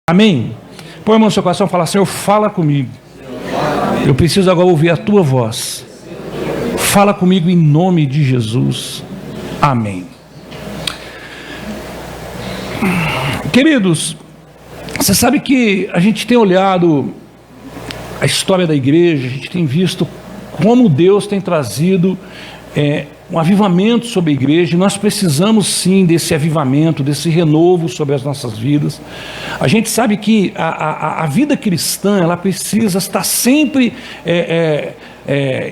Amém? Põe a mão no seu coração e fala: Senhor, fala comigo. Eu preciso agora ouvir a tua voz. Fala comigo em nome de Jesus. Amém. Queridos, você sabe que a gente tem olhado a história da igreja, a gente tem visto como Deus tem trazido um avivamento sobre a igreja, e nós precisamos sim desse avivamento, desse renovo sobre as nossas vidas. A gente sabe que a vida cristã, ela precisa estar sempre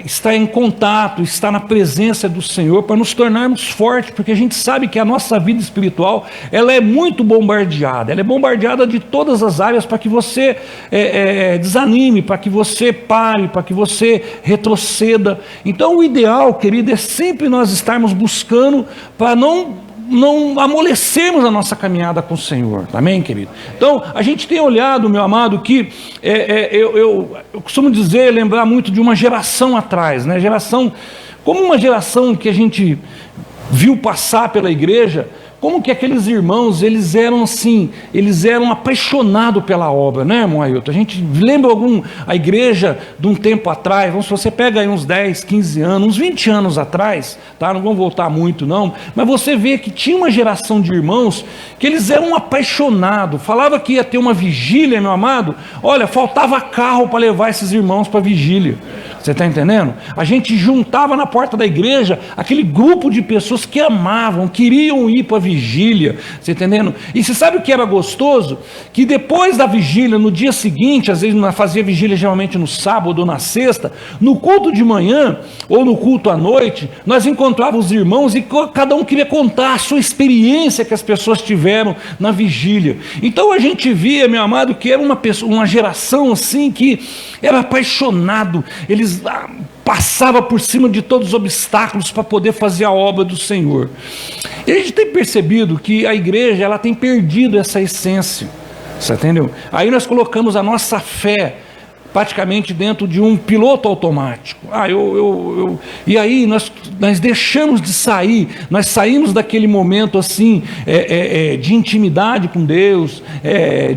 estar em contato, estar na presença do Senhor, para nos tornarmos fortes, porque a gente sabe que a nossa vida espiritual, ela é muito bombardeada, ela é bombardeada de todas as áreas, para que você desanime, para que você pare, para que você retroceda. Então o ideal, querido, é sempre nós estarmos buscando para não amolecermos a nossa caminhada com o Senhor, amém, querido? Então, a gente tem olhado, meu amado, que eu costumo dizer, lembrar muito de uma geração atrás, né? Como uma geração que a gente viu passar pela igreja, como que aqueles irmãos, eles eram apaixonados pela obra, né, irmão Ailton? A gente lembra a igreja de um tempo atrás, se você pega aí uns 10, 15 anos, uns 20 anos atrás, tá? Não vamos voltar muito não, mas você vê que tinha uma geração de irmãos que eles eram apaixonados, falava que ia ter uma vigília, meu amado, olha, faltava carro para levar esses irmãos para a vigília. Você está entendendo? A gente juntava na porta da igreja aquele grupo de pessoas que amavam, queriam ir para a vigília. Você está entendendo? E você sabe o que era gostoso? Que depois da vigília, no dia seguinte, às vezes nós fazia vigília geralmente no sábado ou na sexta, no culto de manhã ou no culto à noite, nós encontrávamos os irmãos e cada um queria contar a sua experiência que as pessoas tiveram na vigília. Então a gente via, meu amado, que era uma geração assim que era apaixonado, eles passava por cima de todos os obstáculos para poder fazer a obra do Senhor. E a gente tem percebido que a igreja, ela tem perdido essa essência, você entendeu? Aí nós colocamos a nossa fé praticamente dentro de um piloto automático. E aí nós deixamos de sair, nós saímos daquele momento assim, de intimidade com Deus,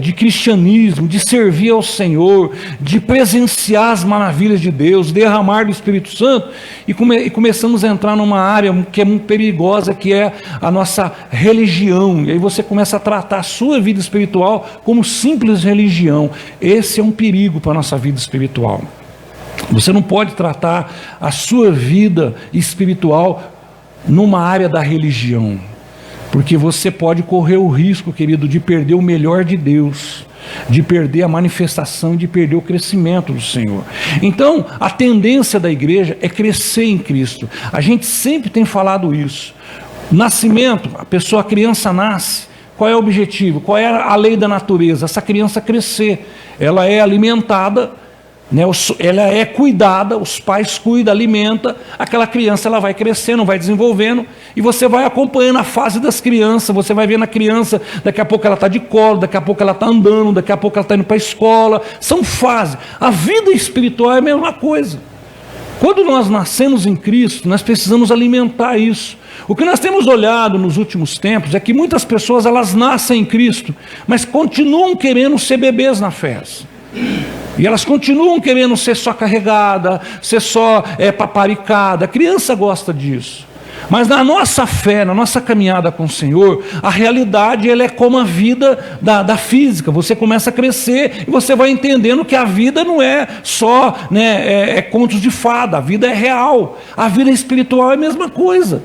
de cristianismo, de servir ao Senhor, de presenciar as maravilhas de Deus, derramar do Espírito Santo, e começamos a entrar numa área que é muito perigosa, que é a nossa religião. E aí você começa a tratar a sua vida espiritual como simples religião. Esse é um perigo para a nossa vida espiritual. Você não pode tratar a sua vida espiritual numa área da religião, porque você pode correr o risco, querido, de perder o melhor de Deus, de perder a manifestação, de perder o crescimento do Senhor. Então, a tendência da igreja é crescer em Cristo. A gente sempre tem falado isso. Nascimento, a criança nasce. Qual é o objetivo? Qual é a lei da natureza? Essa criança crescer. Ela é alimentada, né? Ela é cuidada, os pais cuidam, alimentam, aquela criança ela vai crescendo, vai desenvolvendo, e você vai acompanhando a fase das crianças, você vai vendo a criança, daqui a pouco ela está de colo, daqui a pouco ela está andando, daqui a pouco ela está indo para a escola, são fases. A vida espiritual é a mesma coisa. Quando nós nascemos em Cristo, nós precisamos alimentar isso. O que nós temos olhado nos últimos tempos é que muitas pessoas, elas nascem em Cristo, mas continuam querendo ser bebês na fé. E elas continuam querendo ser só carregada, ser só paparicada. A criança gosta disso. Mas na nossa fé, na nossa caminhada com o Senhor, a realidade ela é como a vida da física. Você começa a crescer e você vai entendendo que a vida não é só contos de fada, a vida é real. A vida espiritual é a mesma coisa.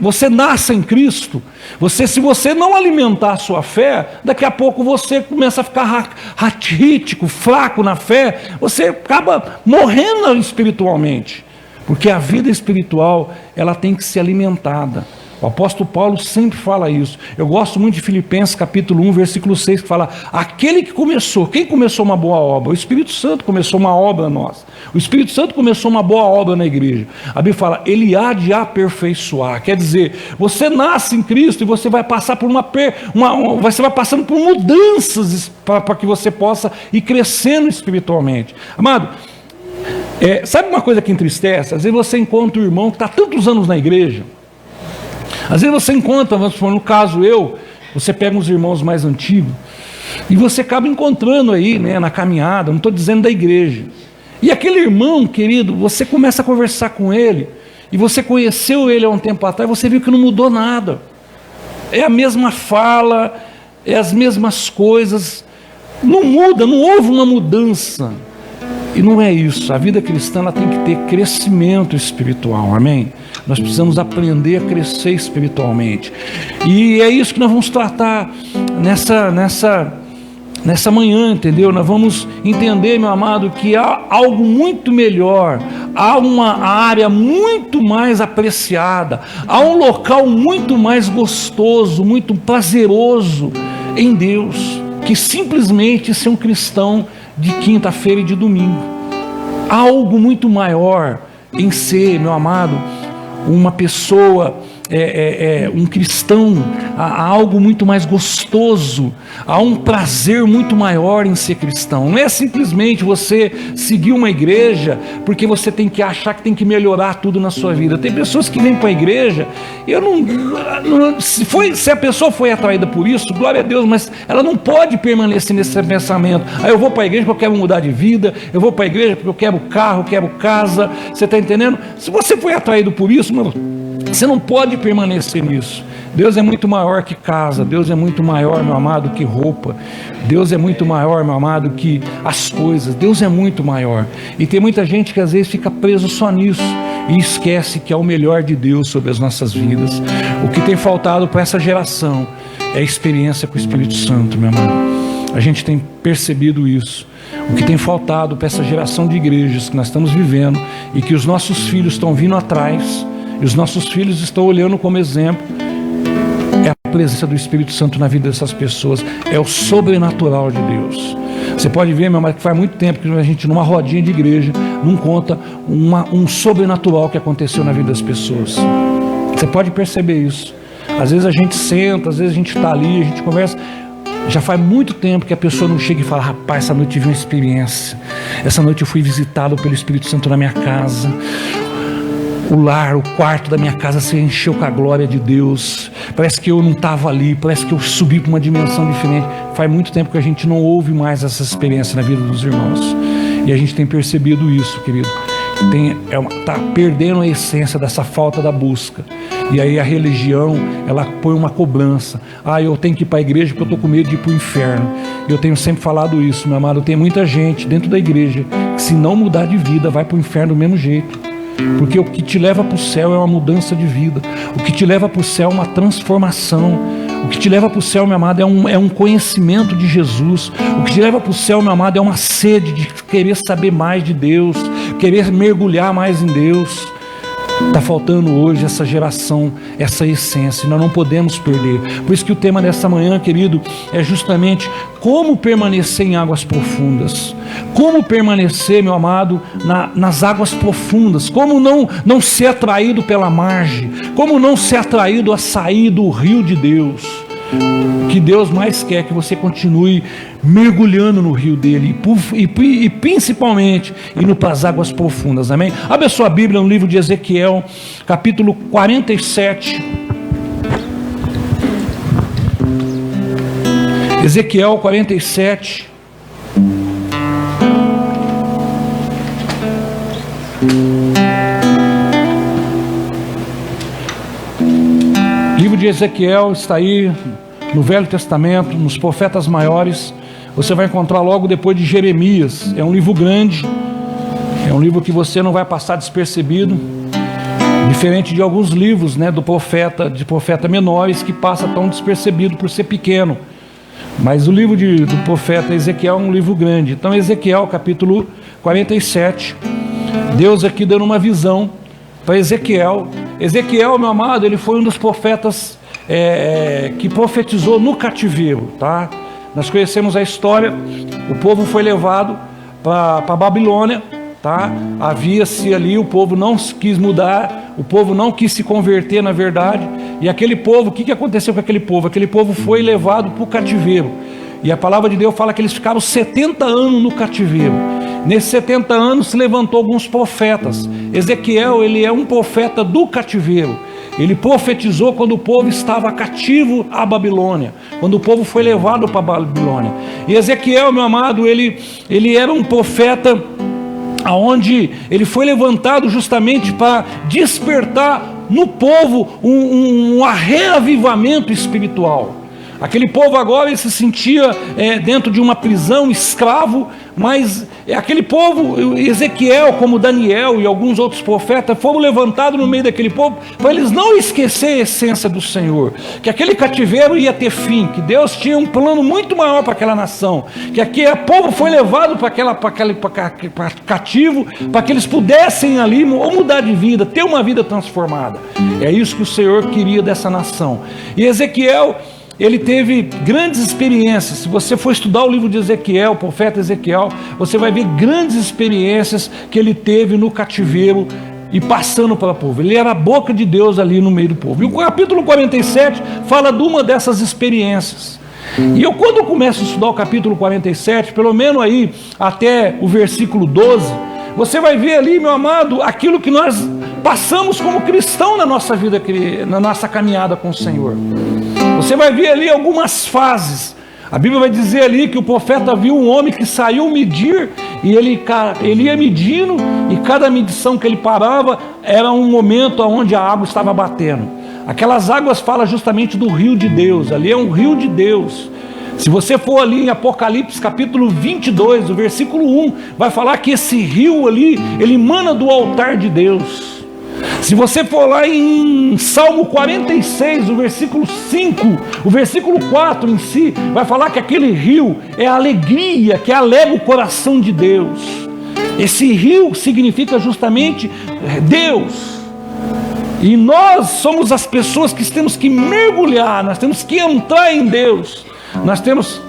Você nasce em Cristo, se você não alimentar a sua fé, daqui a pouco você começa a ficar raquítico, fraco na fé, você acaba morrendo espiritualmente, porque a vida espiritual, ela tem que ser alimentada. O apóstolo Paulo sempre fala isso. Eu gosto muito de Filipenses capítulo 1, versículo 6, que fala: quem começou uma boa obra? O Espírito Santo começou uma obra nossa. O Espírito Santo começou uma boa obra na igreja. A Bíblia fala: ele há de aperfeiçoar. Quer dizer, você nasce em Cristo e você vai passar por você vai passando por mudanças para que você possa ir crescendo espiritualmente. Amado, sabe uma coisa que entristece? Às vezes você encontra um irmão que está tantos anos na igreja. Às vezes você encontra, vamos supor, no caso você pega uns irmãos mais antigos, e você acaba encontrando aí, né, na caminhada, não estou dizendo da igreja. E aquele irmão, querido, você começa a conversar com ele, e você conheceu ele há um tempo atrás, você viu que não mudou nada. É a mesma fala, é as mesmas coisas, não muda, não houve uma mudança. E não é isso, a vida cristã ela tem que ter crescimento espiritual, amém? Nós precisamos aprender a crescer espiritualmente. E é isso que nós vamos tratar nessa manhã, entendeu? Nós vamos entender, meu amado, que há algo muito melhor, há uma área muito mais apreciada, há um local muito mais gostoso, muito prazeroso em Deus, que simplesmente ser um cristão de quinta-feira e de domingo. Há algo muito maior em ser, meu amado, uma pessoa, um cristão. Há algo muito mais gostoso, há um prazer muito maior em ser cristão. Não é simplesmente você seguir uma igreja porque você tem que achar que tem que melhorar tudo na sua vida. Tem pessoas que vêm para a igreja, se a pessoa foi atraída por isso, glória a Deus, mas ela não pode permanecer nesse pensamento. Eu vou para a igreja porque eu quero mudar de vida, eu vou para a igreja porque eu quero carro, eu quero casa. Você está entendendo? Se você foi atraído por isso, você não pode permanecer nisso. Deus é muito maior que casa, Deus é muito maior, meu amado, que roupa, Deus é muito maior, meu amado, que as coisas, Deus é muito maior. E tem muita gente que às vezes fica preso só nisso e esquece que é o melhor de Deus sobre as nossas vidas. O que tem faltado para essa geração é a experiência com o Espírito Santo, meu amado. A gente tem percebido isso. O que tem faltado para essa geração de igrejas que nós estamos vivendo e que os nossos filhos estão vindo atrás, e os nossos filhos estão olhando como exemplo, é a presença do Espírito Santo na vida dessas pessoas, é o sobrenatural de Deus. Você pode ver, meu amado, que faz muito tempo que a gente, numa rodinha de igreja, não conta um sobrenatural que aconteceu na vida das pessoas. Você pode perceber isso. Às vezes a gente senta, às vezes a gente está ali, a gente conversa. Já faz muito tempo que a pessoa não chega e fala: rapaz, essa noite eu tive uma experiência, essa noite eu fui visitado pelo Espírito Santo na minha casa. O lar, o quarto da minha casa se encheu com a glória de Deus. Parece que eu não estava ali, parece que eu subi para uma dimensão diferente. Faz muito tempo que a gente não ouve mais essa experiência na vida dos irmãos. E a gente tem percebido isso, querido. Está perdendo a essência dessa falta da busca. E aí a religião, ela põe uma cobrança. Eu tenho que ir para a igreja porque eu estou com medo de ir para o inferno. Eu tenho sempre falado isso, meu amado. Tem muita gente dentro da igreja que, se não mudar de vida, vai para o inferno do mesmo jeito. Porque o que te leva para o céu é uma mudança de vida. O que te leva para o céu é uma transformação. O que te leva para o céu, meu amado, é um conhecimento de Jesus. O que te leva para o céu, meu amado, é uma sede de querer saber mais de Deus, querer mergulhar mais em Deus. Está faltando hoje essa geração, essa essência, nós não podemos perder. Por isso que o tema dessa manhã, querido, é justamente como permanecer em águas profundas. Como permanecer, meu amado, nas águas profundas. Como não ser atraído pela margem. Como não ser atraído a sair do rio de Deus. O que Deus mais quer é que você continue mergulhando no rio dele e principalmente indo para as águas profundas, amém? Abre a sua Bíblia no livro de Ezequiel, capítulo 47. Ezequiel 47. Livro de Ezequiel está aí no Velho Testamento, nos profetas maiores. Você vai encontrar logo depois de Jeremias. É um livro grande, é um livro que você não vai passar despercebido, diferente de alguns livros, né, de profeta menores, que passa tão despercebido por ser pequeno. Mas o livro do profeta Ezequiel é um livro grande. Então, Ezequiel capítulo 47, Deus aqui dando uma visão para Ezequiel. Ezequiel, meu amado, ele foi um dos profetas que profetizou no cativeiro, tá? Nós conhecemos a história. O povo foi levado para Babilônia, tá? Havia-se ali, o povo não quis mudar, o povo não quis se converter, na verdade. E aquele povo, o que aconteceu com aquele povo? Aquele povo foi levado para o cativeiro. E a palavra de Deus fala que eles ficaram 70 anos no cativeiro. Nesses 70 anos se levantou alguns profetas. Ezequiel, ele é um profeta do cativeiro. Ele profetizou quando o povo estava cativo à Babilônia, quando o povo foi levado para a Babilônia. E Ezequiel, meu amado, ele era um profeta aonde ele foi levantado justamente para despertar no povo um reavivamento espiritual. Aquele povo agora ele se sentia dentro de uma prisão, escravo, mas aquele povo, Ezequiel, como Daniel e alguns outros profetas, foram levantados no meio daquele povo para eles não esquecerem a essência do Senhor, que aquele cativeiro ia ter fim, que Deus tinha um plano muito maior para aquela nação, que aquele povo foi levado para cativo, para que eles pudessem ali ou mudar de vida, ter uma vida transformada. É isso que o Senhor queria dessa nação. E Ezequiel, ele teve grandes experiências. Se você for estudar o livro de Ezequiel, o profeta Ezequiel, você vai ver grandes experiências que ele teve no cativeiro e passando pela povo. Ele era a boca de Deus ali no meio do povo. E o capítulo 47 fala de uma dessas experiências. E eu, quando eu começo a estudar o capítulo 47, pelo menos aí até o versículo 12, você vai ver ali, meu amado, aquilo que nós passamos como cristão na nossa vida, na nossa caminhada com o Senhor. Você vai ver ali algumas fases. A Bíblia vai dizer ali que o profeta viu um homem que saiu medir, e ele ia medindo, e cada medição que ele parava era um momento onde a água estava batendo. Aquelas águas falam justamente do rio de Deus. Ali é um rio de Deus. Se você for ali em Apocalipse capítulo 22, o versículo 1, vai falar que esse rio ali, ele emana do altar de Deus. Se você for lá em Salmo 46, o versículo 5, o versículo 4 em si, vai falar que aquele rio é a alegria, que alegra o coração de Deus. Esse rio significa justamente Deus. E nós somos as pessoas que temos que mergulhar, nós temos que entrar em Deus. Nós temos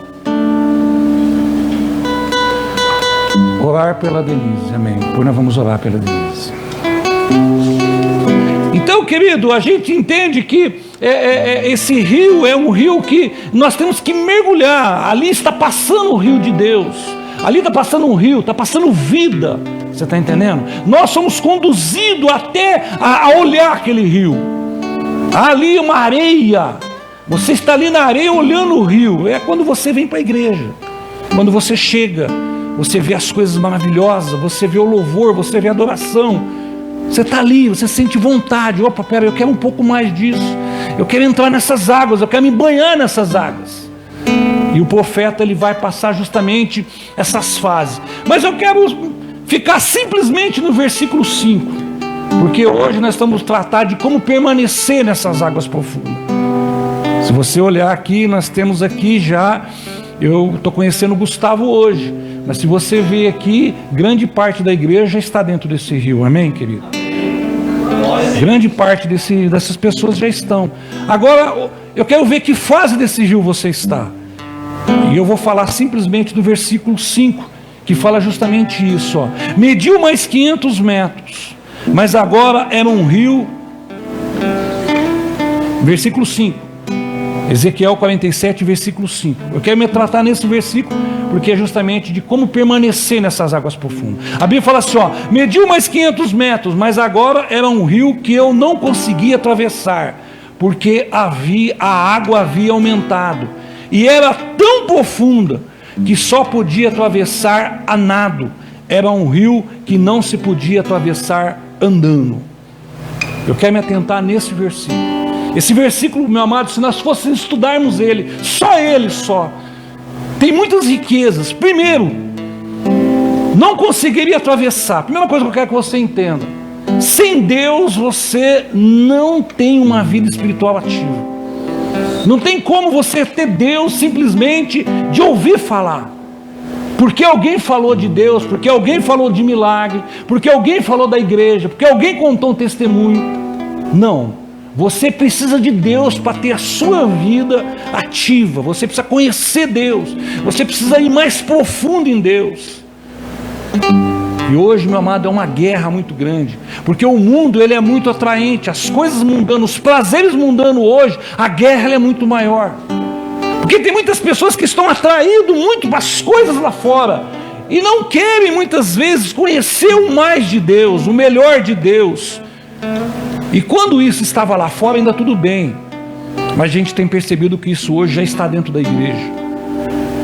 orar pela Denise, amém. Depois nós vamos orar pela Denise. Então, querido, a gente entende que esse rio é um rio que nós temos que mergulhar. Ali está passando o rio de Deus. Ali está passando um rio, está passando vida. Você está entendendo? Nós somos conduzidos até a olhar aquele rio. Ali uma areia. Você está ali na areia olhando o rio. É quando você vem para a igreja. Quando você chega, você vê as coisas maravilhosas, você vê o louvor, você vê a adoração. Você está ali, você sente vontade. Opa, pera, eu quero um pouco mais disso. Eu quero entrar nessas águas, eu quero me banhar nessas águas. E o profeta, ele vai passar justamente essas fases. Mas eu quero ficar simplesmente no versículo 5. Porque hoje nós estamos tratando de como permanecer nessas águas profundas. Se você olhar aqui, nós temos aqui já, eu estou conhecendo o Gustavo hoje, mas se você ver aqui, grande parte da igreja já está dentro desse rio, amém, querido? Grande parte dessas pessoas já estão. Agora, eu quero ver que fase desse rio você está. E eu vou falar simplesmente do versículo 5, que fala justamente isso, ó. Mediu mais 500 metros, mas agora era um rio. Versículo 5. Ezequiel 47, versículo 5. Eu quero me tratar nesse versículo, porque é justamente de como permanecer nessas águas profundas. A Bíblia fala assim, ó, mediu mais 500 metros, mas agora era um rio que eu não conseguia atravessar, porque a água havia aumentado, e era tão profunda, que só podia atravessar a nado. Era um rio que não se podia atravessar andando. Eu quero me atentar nesse versículo. Esse versículo, meu amado, se nós fôssemos estudarmos ele, tem muitas riquezas. Primeiro, não conseguiria atravessar. Primeira coisa que eu quero que você entenda: sem Deus você não tem uma vida espiritual ativa. Não tem como você ter Deus simplesmente de ouvir falar. Porque alguém falou de Deus, porque alguém falou de milagre, porque alguém falou da igreja, porque alguém contou um testemunho. Não. Você precisa de Deus para ter a sua vida ativa. Você precisa conhecer Deus. Você precisa ir mais profundo em Deus. E hoje, meu amado, é uma guerra muito grande. Porque o mundo, ele é muito atraente. As coisas mundanas, os prazeres mundanos hoje, a guerra ela é muito maior. Porque tem muitas pessoas que estão atraídas muito para as coisas lá fora. E não querem muitas vezes conhecer o mais de Deus, o melhor de Deus. E quando isso estava lá fora, ainda tudo bem. Mas a gente tem percebido que isso hoje já está dentro da igreja.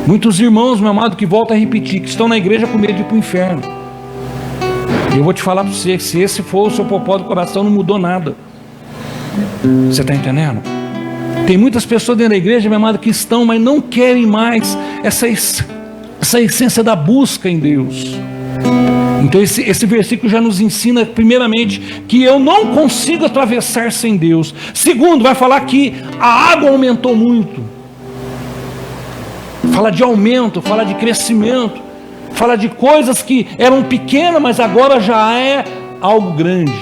Muitos irmãos, meu amado, que voltam a repetir, que estão na igreja com medo de ir para o inferno. E eu vou te falar para você, se esse for o seu propósito do coração, não mudou nada. Você está entendendo? Tem muitas pessoas dentro da igreja, meu amado, que estão, mas não querem mais essa essência da busca em Deus. Então esse versículo já nos ensina, primeiramente, que eu não consigo atravessar sem Deus. Segundo, vai falar que a água aumentou muito. Fala de aumento, fala de crescimento, fala de coisas que eram pequenas, mas agora já é algo grande.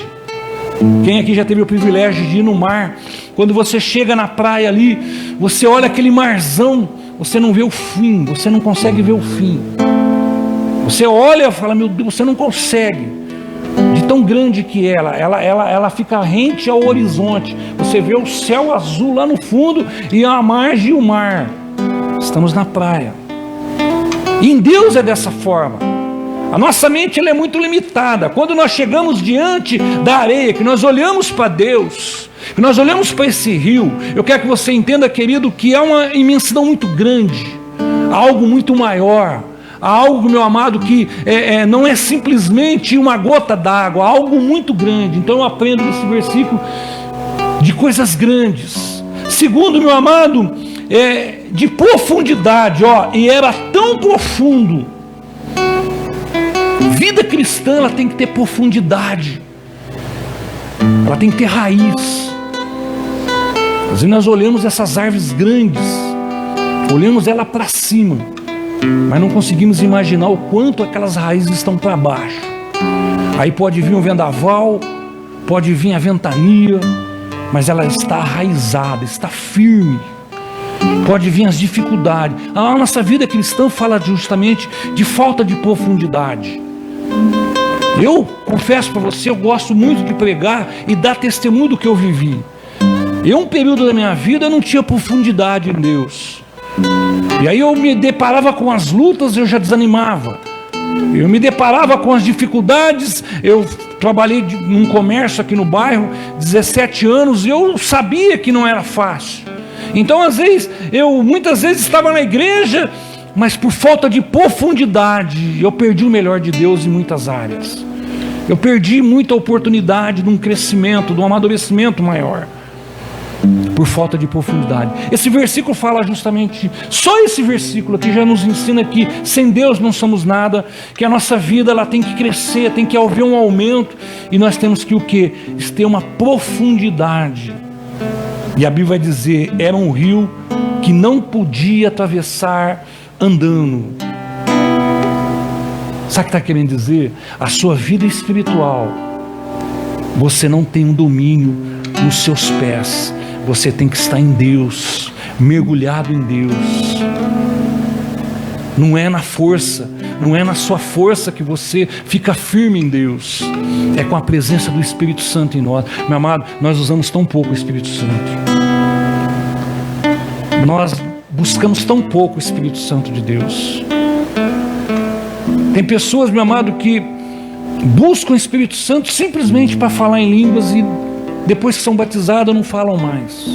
Quem aqui já teve o privilégio de ir no mar? Quando você chega na praia ali, você olha aquele marzão, você não vê o fim, você não consegue ver o fim. Você olha e fala, meu Deus, você não consegue. De tão grande que ela fica rente ao horizonte. Você vê o céu azul lá no fundo e a margem e o mar. Estamos na praia. E em Deus é dessa forma. A nossa mente ela é muito limitada. Quando nós chegamos diante da areia, que nós olhamos para Deus, que nós olhamos para esse rio, eu quero que você entenda, querido, que é uma imensidão muito grande, algo muito maior, algo, meu amado, que não é simplesmente uma gota d'água, algo muito grande. Então eu aprendo nesse versículo de coisas grandes. Segundo, meu amado, de profundidade, e era tão profundo. Vida cristã, ela tem que ter profundidade, ela tem que ter raiz. Às vezes nós olhamos essas árvores grandes, olhamos ela para cima, mas não conseguimos imaginar o quanto aquelas raízes estão para baixo. Aí pode vir um vendaval, pode vir a ventania, mas ela está arraizada, está firme. Pode vir as dificuldades. A nossa vida cristã fala justamente de falta de profundidade. Eu confesso para você, eu gosto muito de pregar e dar testemunho do que eu vivi. Um período da minha vida eu não tinha profundidade em Deus. E aí eu me deparava com as lutas, eu já desanimava. Eu me deparava com as dificuldades. Eu trabalhei num comércio aqui no bairro 17 anos e eu sabia que não era fácil. Então às vezes, muitas vezes estava na igreja, mas por falta de profundidade, eu perdi o melhor de Deus em muitas áreas. Eu perdi muita oportunidade de um crescimento, de um amadurecimento maior, por falta de profundidade. Esse versículo fala justamente, só esse versículo aqui já nos ensina que sem Deus não somos nada, que a nossa vida ela tem que crescer, tem que haver um aumento, e nós temos que o quê? Ter uma profundidade. E a Bíblia vai dizer, era um rio que não podia atravessar andando. Sabe o que está querendo dizer? A sua vida espiritual, você não tem um domínio nos seus pés. Você tem que estar em Deus, mergulhado em Deus. Não é na força, não é na sua força que você fica firme em Deus. É com a presença do Espírito Santo em nós. Meu amado, nós usamos tão pouco o Espírito Santo. Nós buscamos tão pouco o Espírito Santo de Deus. Tem pessoas, meu amado, que buscam o Espírito Santo simplesmente para falar em línguas e depois que são batizados não falam mais.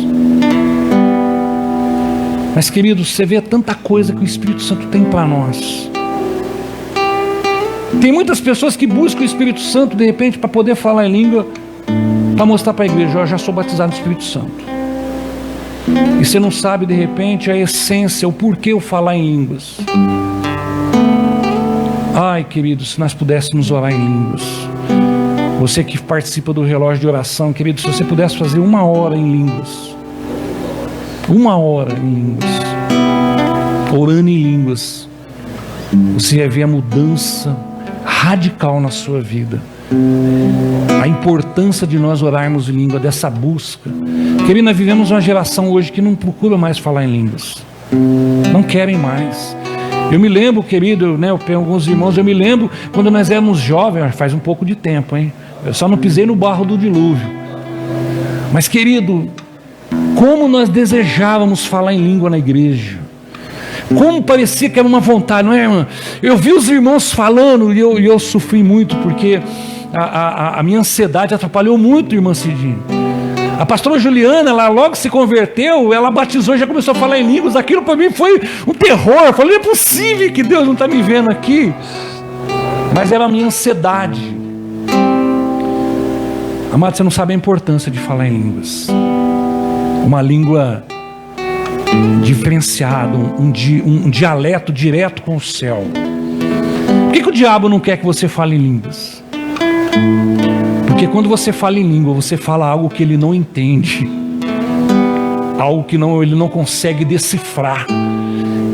Mas, queridos, você vê tanta coisa que o Espírito Santo tem para nós. Tem muitas pessoas que buscam o Espírito Santo de repente para poder falar em língua, para mostrar para a igreja, eu já sou batizado no Espírito Santo. E você não sabe de repente a essência, o porquê eu falar em línguas. Ai, queridos, se nós pudéssemos orar em línguas. Você que participa do relógio de oração, querido, se você pudesse fazer 1 hora em línguas, 1 hora em línguas, orando em línguas, você ia ver a mudança radical na sua vida. A importância de nós orarmos em língua, dessa busca. Querido, nós vivemos uma geração hoje que não procura mais falar em línguas, não querem mais. Eu me lembro, querido, eu tenho alguns irmãos, eu me lembro quando nós éramos jovens, faz um pouco de tempo, hein? Eu só não pisei no barro do dilúvio. Mas, querido, como nós desejávamos falar em língua na igreja. Como parecia que era uma vontade, não é, irmã? Eu vi os irmãos falando e eu sofri muito, porque a minha ansiedade atrapalhou muito, irmã Cidinha. A pastora Juliana, ela logo se converteu, ela batizou e já começou a falar em línguas. Aquilo para mim foi um terror. Eu falei, não é possível que Deus não está me vendo aqui. Mas era a minha ansiedade. Amado, você não sabe a importância de falar em línguas. Uma língua diferenciada, um dialeto direto com o céu. Por que o diabo não quer que você fale em línguas? Porque quando você fala em língua, você fala algo que ele não entende, algo que ele não consegue decifrar.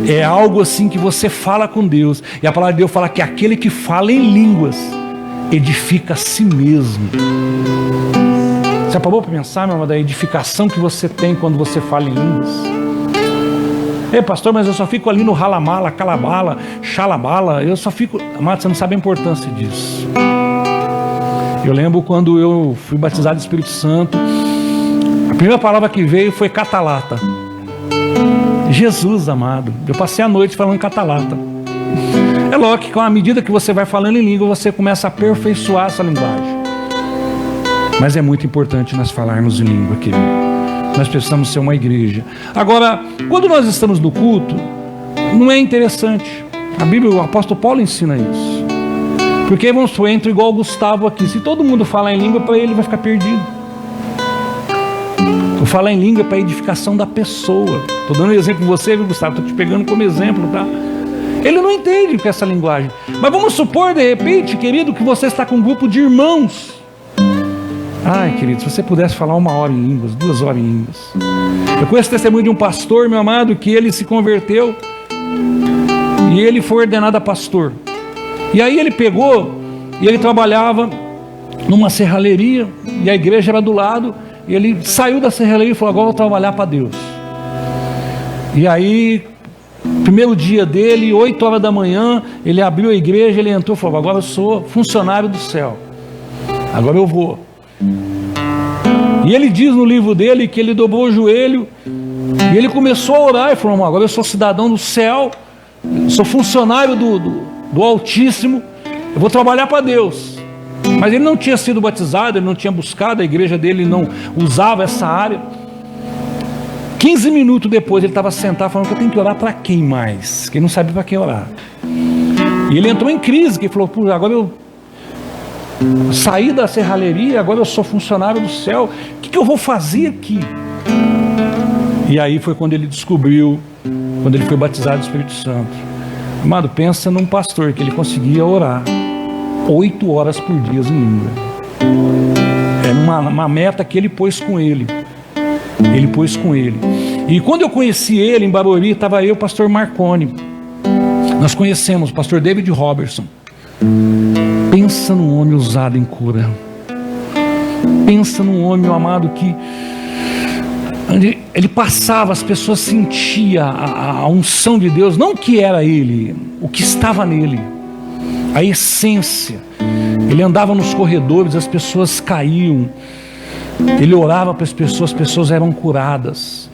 É algo assim que você fala com Deus. E a palavra de Deus fala que aquele que fala em línguas edifica a si mesmo. Você parou para pensar, meu irmão, da edificação que você tem quando você fala em línguas? Ei, pastor, mas eu só fico ali no ralamala, calabala, xalabala. Eu só fico... Amado, você não sabe a importância disso. Eu lembro quando eu fui batizado no Espírito Santo, a primeira palavra que veio foi catalata. Jesus, amado. Eu passei a noite falando em catalata. É lógico que com a medida que você vai falando em língua, você começa a aperfeiçoar essa linguagem. Mas é muito importante nós falarmos em língua, querido. Nós precisamos ser uma igreja. Agora, quando nós estamos no culto, não é interessante. A Bíblia, o apóstolo Paulo ensina isso. Porque vamos supor, entra igual o Gustavo aqui. Se todo mundo falar em língua, para ele vai ficar perdido. O falar em língua é para a edificação da pessoa. Estou dando um exemplo com você, viu, Gustavo? Estou te pegando como exemplo, tá? Ele não entende o que é essa linguagem. Mas vamos supor, de repente, querido, que você está com um grupo de irmãos. Ai, querido, se você pudesse falar 1 hora em línguas, 2 horas em línguas. Eu conheço o testemunho de um pastor, meu amado, que ele se converteu e ele foi ordenado a pastor. E aí ele pegou e ele trabalhava numa serralheria e a igreja era do lado. E ele saiu da serralheria e falou, agora eu vou trabalhar para Deus. E aí, primeiro dia dele, 8 horas da manhã, ele abriu a igreja, ele entrou e falou, agora eu sou funcionário do céu. Agora eu vou. E ele diz no livro dele que ele dobrou o joelho e ele começou a orar e falou, agora eu sou cidadão do céu, sou funcionário do Altíssimo, eu vou trabalhar para Deus. Mas ele não tinha sido batizado, ele não tinha buscado, a igreja dele não usava essa área. 15 minutos depois ele estava sentado falando que eu tenho que orar para quem mais? Que ele não sabia para quem orar. E ele entrou em crise, que ele falou, agora eu saí da serralheria, agora eu sou funcionário do céu, o que eu vou fazer aqui? E aí foi quando ele descobriu, quando ele foi batizado do Espírito Santo. Amado, pensa num pastor que ele conseguia orar 8 horas por dia em língua. Era uma meta que ele pôs com ele. Ele pôs com ele. E quando eu conheci ele em Barueri, estava eu e o pastor Marconi. Nós conhecemos o pastor David Robertson. Pensa num homem usado em cura. Pensa num homem, meu amado, que ele passava, as pessoas sentiam a unção de Deus, não o que era ele, o que estava nele, a essência. Ele andava nos corredores, as pessoas caíam, ele orava para as pessoas eram curadas.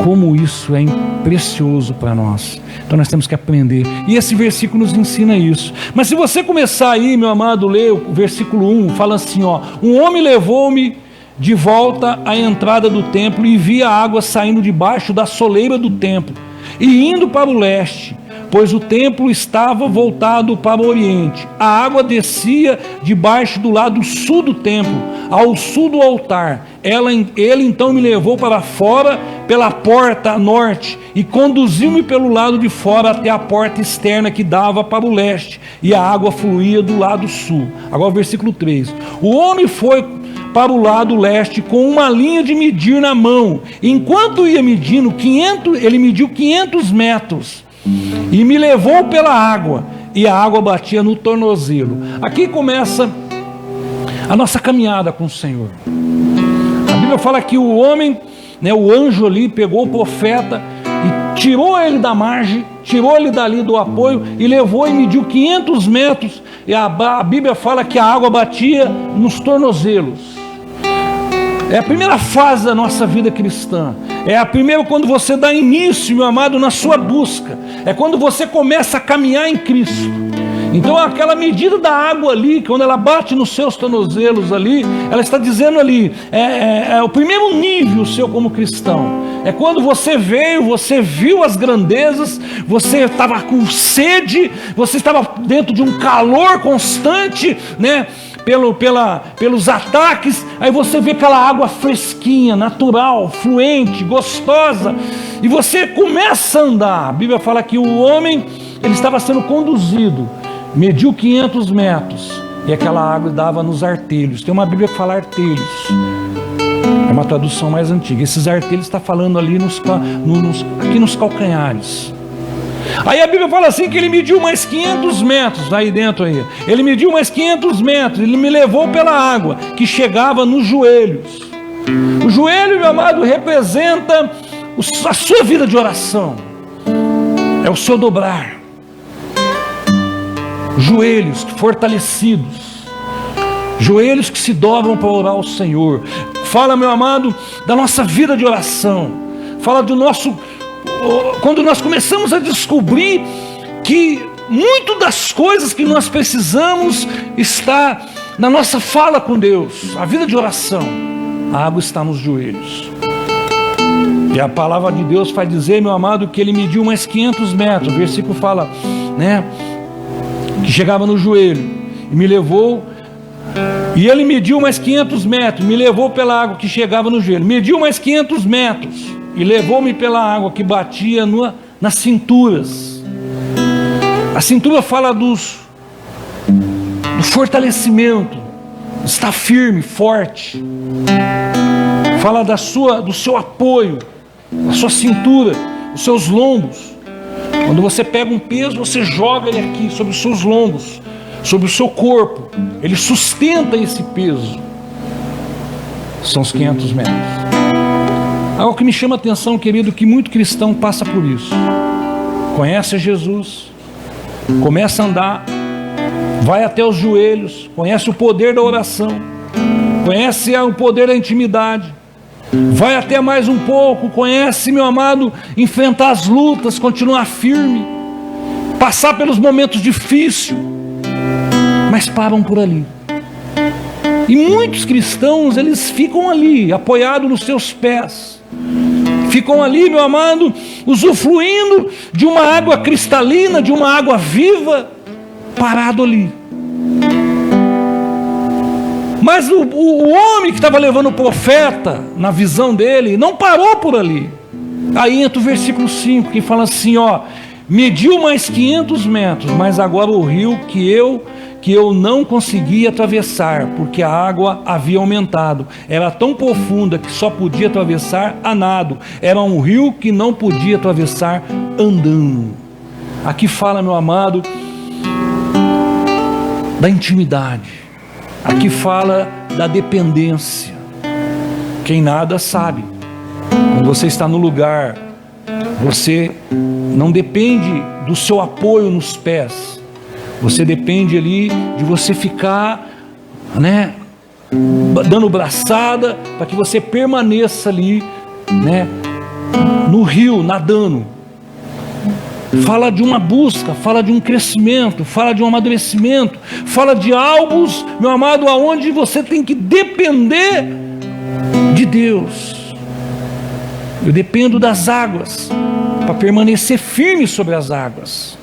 Como isso é precioso para nós. Então nós temos que aprender. E esse versículo nos ensina isso. Mas se você começar aí, meu amado, ler o versículo 1, fala assim, ó: um homem levou-me de volta à entrada do templo e vi a água saindo debaixo da soleira do templo e indo para o leste, pois o templo estava voltado para o oriente. A água descia debaixo do lado sul do templo, ao sul do altar. Ele então me levou para fora pela porta norte e conduziu-me pelo lado de fora até a porta externa que dava para o leste, e a água fluía do lado sul. Agora o versículo 3. O homem foi para o lado leste com uma linha de medir na mão. Enquanto ia medindo ele mediu 500 metros e me levou pela água, e a água batia no tornozelo. Aqui começa a nossa caminhada com o Senhor. A Bíblia fala que o homem, o anjo ali pegou o profeta e tirou ele da margem, tirou ele dali do apoio e levou e mediu 500 metros. E a Bíblia fala que a água batia nos tornozelos. É a primeira fase da nossa vida cristã. É a primeira quando você dá início, meu amado, na sua busca. É quando você começa a caminhar em Cristo. Então aquela medida da água ali, quando ela bate nos seus tornozelos ali, ela está dizendo ali, é o primeiro nível seu como cristão. É quando você veio, você viu as grandezas, você estava com sede, você estava dentro de um calor constante, né? Pelos ataques, aí você vê aquela água fresquinha, natural, fluente, gostosa, e você começa a andar. A Bíblia fala que o homem, ele estava sendo conduzido, mediu 500 metros, e aquela água dava nos artelhos. Tem uma Bíblia que fala artelhos, é uma tradução mais antiga. Esses artelhos está falando ali aqui nos calcanhares. Aí a Bíblia fala assim que ele mediu mais 500 metros, aí dentro aí. Ele mediu mais 500 metros, ele me levou pela água, que chegava nos joelhos. O joelho, meu amado, representa a sua vida de oração. É o seu dobrar. Joelhos fortalecidos. Joelhos que se dobram para orar ao Senhor. Fala, meu amado, da nossa vida de oração. Fala do nosso... Quando nós começamos a descobrir que muito das coisas que nós precisamos está na nossa fala com Deus, a vida de oração, a água está nos joelhos. E a palavra de Deus vai dizer, meu amado, que ele mediu mais 500 metros. O versículo fala, né, que chegava no joelho e me levou. E ele mediu mais 500 metros, me levou pela água que chegava no joelho. Mediu mais 500 metros e levou-me pela água que batia nas cinturas. A cintura fala do fortalecimento, está firme, forte. Fala do seu apoio, da sua cintura, dos seus lombos. Quando você pega um peso, você joga ele aqui sobre os seus lombos, sobre o seu corpo. Ele sustenta esse peso. São os 500 metros. Algo que me chama a atenção, querido, que muito cristão passa por isso. Conhece Jesus, começa a andar, vai até os joelhos, conhece o poder da oração, conhece o poder da intimidade, vai até mais um pouco, conhece, meu amado, enfrentar as lutas, continuar firme, passar pelos momentos difíceis, mas param por ali. E muitos cristãos, eles ficam ali, apoiados nos seus pés, ficam ali, meu amado, usufruindo de uma água cristalina, de uma água viva, parado ali. Mas o homem que estava levando o profeta, na visão dele, não parou por ali. Aí entra o versículo 5, que fala assim, mediu mais 500 metros, mas agora o rio que eu não conseguia atravessar, porque a água havia aumentado. Era tão profunda que só podia atravessar a nado. Era um rio que não podia atravessar andando. Aqui fala, meu amado, da intimidade. Aqui fala da dependência. Quem nada sabe. Quando você está no lugar, você não depende do seu apoio nos pés. Você depende ali de você ficar, né, dando braçada para que você permaneça ali, né, no rio, nadando. Fala de uma busca, fala de um crescimento, fala de um amadurecimento, fala de algo, meu amado, aonde você tem que depender de Deus. Eu dependo das águas para permanecer firme sobre as águas.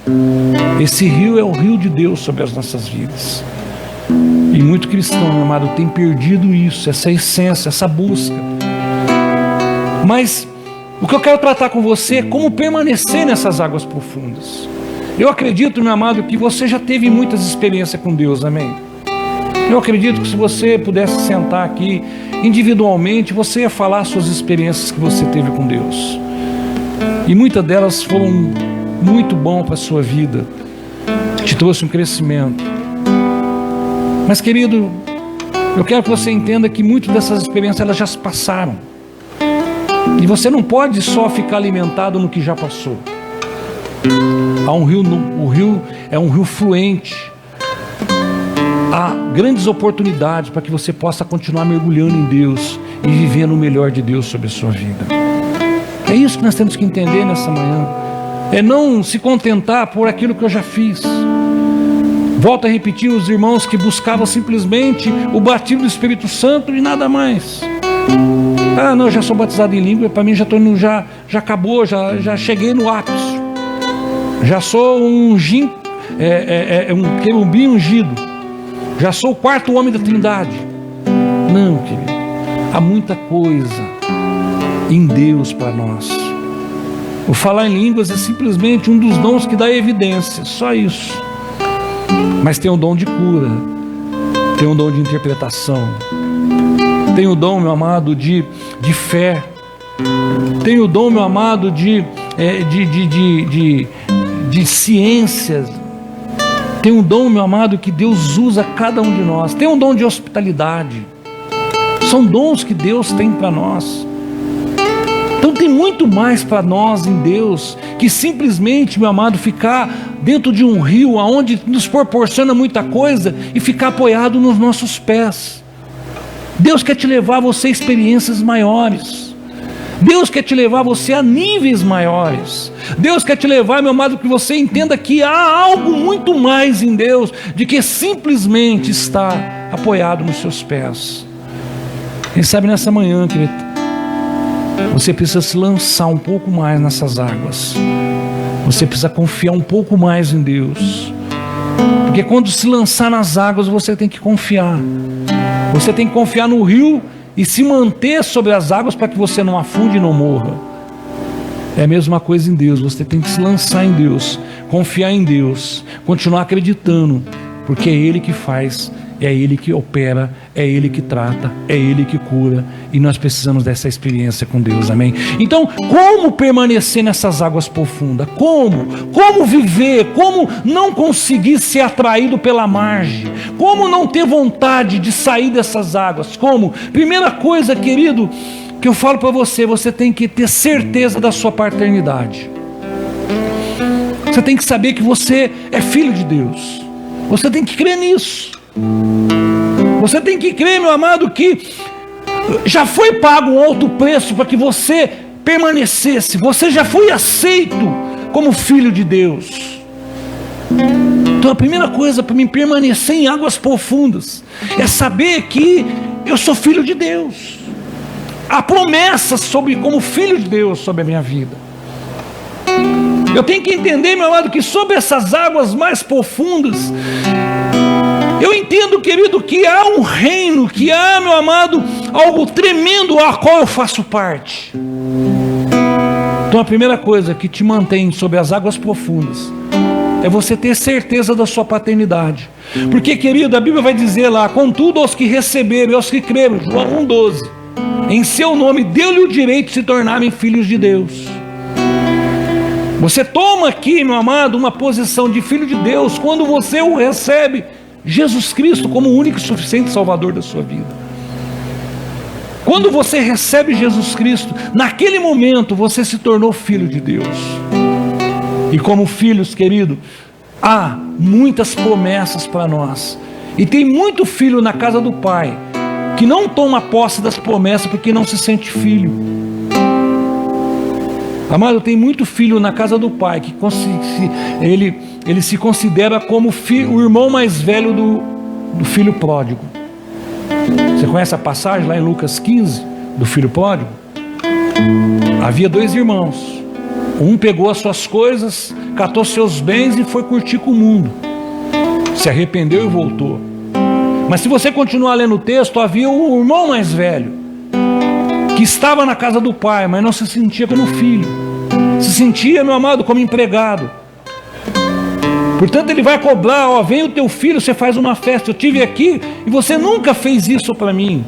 Esse rio é o rio de Deus sobre as nossas vidas. E muito cristão, meu amado, tem perdido isso, essa essência, essa busca. Mas o que eu quero tratar com você é como permanecer nessas águas profundas. Eu acredito, meu amado, que você já teve muitas experiências com Deus, amém? Eu acredito que se você pudesse sentar aqui individualmente, você ia falar suas experiências que você teve com Deus. E muitas delas foram muito bom para a sua vida, te trouxe um crescimento. Mas, querido, eu quero que você entenda que muitas dessas experiências elas já se passaram, e você não pode só ficar alimentado no que já passou. Há um rio, o rio é um rio fluente, há grandes oportunidades para que você possa continuar mergulhando em Deus e vivendo o melhor de Deus sobre a sua vida. É isso que nós temos que entender nessa manhã. É não se contentar por aquilo que eu já fiz. Volto a repetir, os irmãos que buscavam simplesmente o batismo do Espírito Santo e nada mais. Ah, não, eu já sou batizado em língua, para mim já acabou, já cheguei no ápice. Já sou um querubim ungido. Já sou o quarto homem da Trindade. Não, querido. Há muita coisa em Deus para nós. O falar em línguas é simplesmente um dos dons que dá evidência, só isso. Mas tem o dom de cura, tem o dom de interpretação, tem o dom, meu amado, de fé, tem o dom, meu amado, de ciências, tem um dom, meu amado, que Deus usa cada um de nós, tem um dom de hospitalidade. São dons que Deus tem para nós. Então tem muito mais para nós em Deus que simplesmente, meu amado, ficar dentro de um rio onde nos proporciona muita coisa e ficar apoiado nos nossos pés. Deus quer te levar você a experiências maiores. Deus quer te levar você a níveis maiores. Deus quer te levar, meu amado, que você entenda que há algo muito mais em Deus de que simplesmente estar apoiado nos seus pés. Quem sabe nessa manhã, querido, você precisa se lançar um pouco mais nessas águas. Você precisa confiar um pouco mais em Deus. Porque quando se lançar nas águas, você tem que confiar. Você tem que confiar no rio e se manter sobre as águas para que você não afunde e não morra. É a mesma coisa em Deus. Você tem que se lançar em Deus, confiar em Deus, continuar acreditando, porque é Ele que faz, é Ele que opera, é Ele que trata, é Ele que cura, e nós precisamos dessa experiência com Deus, amém? Então, como permanecer nessas águas profundas? Como viver? Como não conseguir ser atraído pela margem? Como não ter vontade de sair dessas águas? Como? Primeira coisa, querido, que eu falo para você, você tem que ter certeza da sua paternidade. Você tem que saber que você é filho de Deus. Você tem que crer nisso. Você tem que crer, meu amado, que já foi pago um alto preço para que você permanecesse. Você já foi aceito como filho de Deus. Então a primeira coisa para mim permanecer em águas profundas é saber que eu sou filho de Deus. Há promessas como filho de Deus sobre a minha vida. Eu tenho que entender, meu amado, que sobre essas águas mais profundas, eu entendo, querido, que há um reino, que há, meu amado, algo tremendo a qual eu faço parte. Então a primeira coisa que te mantém sobre as águas profundas é você ter certeza da sua paternidade. Porque, querido, a Bíblia vai dizer lá: contudo aos que receberam, aos que creram, João 1,12, em seu nome deu-lhe o direito de se tornarem filhos de Deus. Você toma aqui, meu amado, uma posição de filho de Deus quando você o recebe, Jesus Cristo, como o único e suficiente Salvador da sua vida. Quando você recebe Jesus Cristo, naquele momento você se tornou filho de Deus. E como filhos, querido, há muitas promessas para nós. E tem muito filho na casa do Pai que não toma posse das promessas porque não se sente filho. Amado, tem muito filho na casa do Pai que ele se considera como o irmão mais velho do filho pródigo. Você conhece a passagem lá em Lucas 15 do filho pródigo? Havia 2 irmãos. Um pegou as suas coisas, catou seus bens e foi curtir com o mundo. Se arrependeu e voltou. Mas se você continuar lendo o texto, havia o irmão mais velho que estava na casa do pai, mas não se sentia como filho. Se sentia, meu amado, como empregado. Portanto, ele vai cobrar: ó, vem o teu filho, você faz uma festa. Eu estive aqui e você nunca fez isso para mim.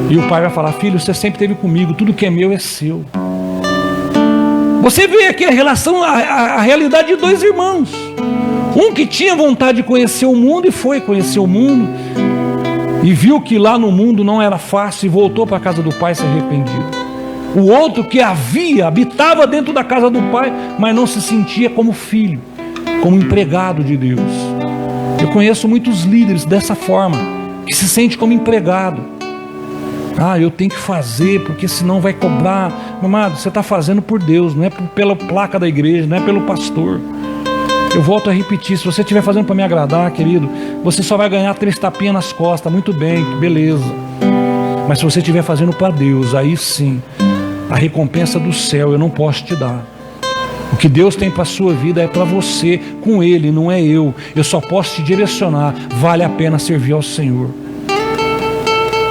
E o pai vai falar: filho, você sempre esteve comigo, tudo que é meu é seu. Você vê aqui a relação, a realidade de 2 irmãos. Um que tinha vontade de conhecer o mundo e foi conhecer o mundo, e viu que lá no mundo não era fácil e voltou para a casa do pai se arrependido. O outro que habitava dentro da casa do pai, mas não se sentia como filho, como empregado de Deus. Eu conheço muitos líderes dessa forma, que se sente como empregado. Ah, eu tenho que fazer, porque senão vai cobrar. Meu amado, você está fazendo por Deus, não é pela placa da igreja, não é pelo pastor. Eu volto a repetir, se você estiver fazendo para me agradar, querido, você só vai ganhar 3 tapinhas nas costas, muito bem, beleza. Mas se você estiver fazendo para Deus, aí sim, a recompensa do céu eu não posso te dar. O que Deus tem para a sua vida é para você, com Ele, não é eu. Eu só posso te direcionar. Vale a pena servir ao Senhor.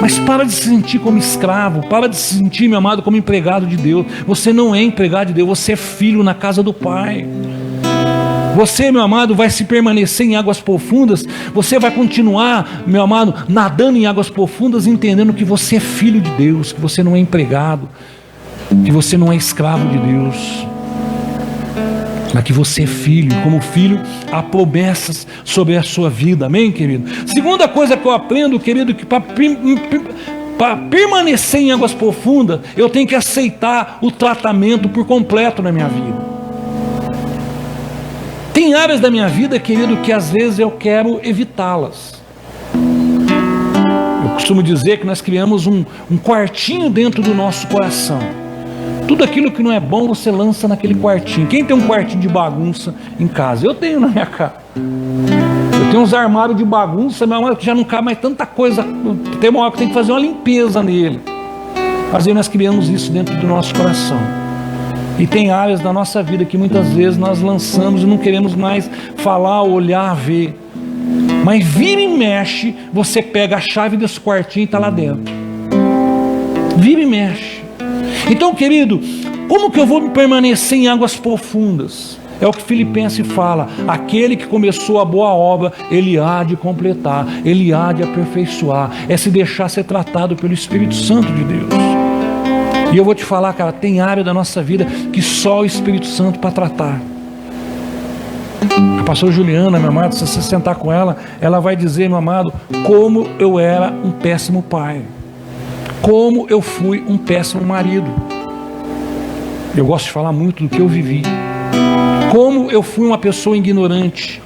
Mas para de se sentir como escravo, para de se sentir, meu amado, como empregado de Deus. Você não é empregado de Deus, você é filho na casa do Pai. Você, meu amado, vai se permanecer em águas profundas. Você vai continuar, meu amado, nadando em águas profundas, entendendo que você é filho de Deus, que você não é empregado, que você não é escravo de Deus, mas que você é filho. Como filho, há promessas sobre a sua vida. Amém, querido? Segunda coisa que eu aprendo, querido, que para permanecer em águas profundas, eu tenho que aceitar o tratamento por completo na minha vida. Tem áreas da minha vida, querido, que às vezes eu quero evitá-las. Eu costumo dizer que nós criamos um quartinho dentro do nosso coração. Tudo aquilo que não é bom, você lança naquele quartinho. Quem tem um quartinho de bagunça em casa? Eu tenho na minha casa. Eu tenho uns armários de bagunça, mas já não cabe mais tanta coisa. Tem uma hora que tem que fazer uma limpeza nele. Mas aí nós criamos isso dentro do nosso coração. E tem áreas da nossa vida que muitas vezes nós lançamos e não queremos mais falar, olhar, ver. Mas vira e mexe, você pega a chave desse quartinho e está lá dentro. Vira e mexe. Então, querido, como que eu vou permanecer em águas profundas? É o que Filipenses fala: aquele que começou a boa obra, ele há de completar, ele há de aperfeiçoar. É se deixar ser tratado pelo Espírito Santo de Deus. E eu vou te falar, cara, tem área da nossa vida que só o Espírito Santo para tratar. A pastora Juliana, meu amado, se você sentar com ela, ela vai dizer, meu amado, como eu era um péssimo pai, como eu fui um péssimo marido. Eu gosto de falar muito do que eu vivi. Como eu fui uma pessoa ignorante.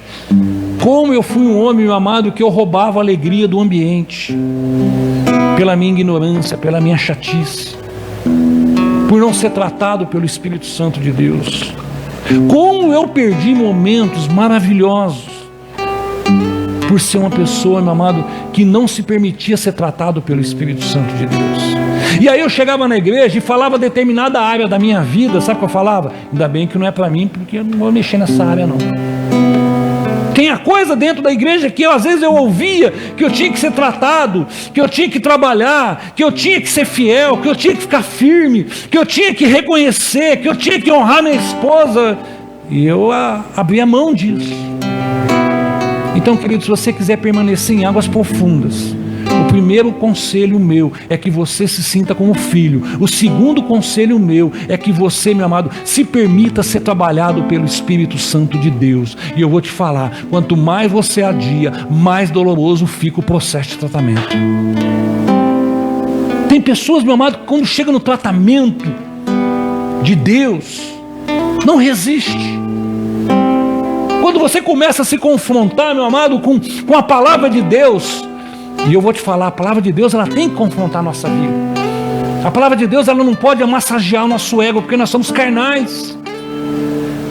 Como eu fui um homem, meu amado, que eu roubava a alegria do ambiente. Pela minha ignorância, pela minha chatice. Por não ser tratado pelo Espírito Santo de Deus. Como eu perdi momentos maravilhosos por ser uma pessoa, meu amado, que não se permitia ser tratado pelo Espírito Santo de Deus. E aí eu chegava na igreja e falava determinada área da minha vida. Sabe o que eu falava? Ainda bem que não é para mim, porque eu não vou mexer nessa área não. Tem a coisa dentro da igreja que às vezes eu ouvia que eu tinha que ser tratado, que eu tinha que trabalhar, que eu tinha que ser fiel, que eu tinha que ficar firme, que eu tinha que reconhecer, que eu tinha que honrar minha esposa. E eu abri a mão disso. Então, querido, se você quiser permanecer em águas profundas, o primeiro conselho meu é que você se sinta como filho. O segundo conselho meu é que você, meu amado, se permita ser trabalhado pelo Espírito Santo de Deus. E eu vou te falar, quanto mais você adia, mais doloroso fica o processo de tratamento. Tem pessoas, meu amado, que quando chega no tratamento de Deus, não resiste. Quando você começa a se confrontar, meu amado, com a palavra de Deus, e eu vou te falar, a palavra de Deus, ela tem que confrontar a nossa vida. A palavra de Deus, ela não pode massagear o nosso ego, porque nós somos carnais.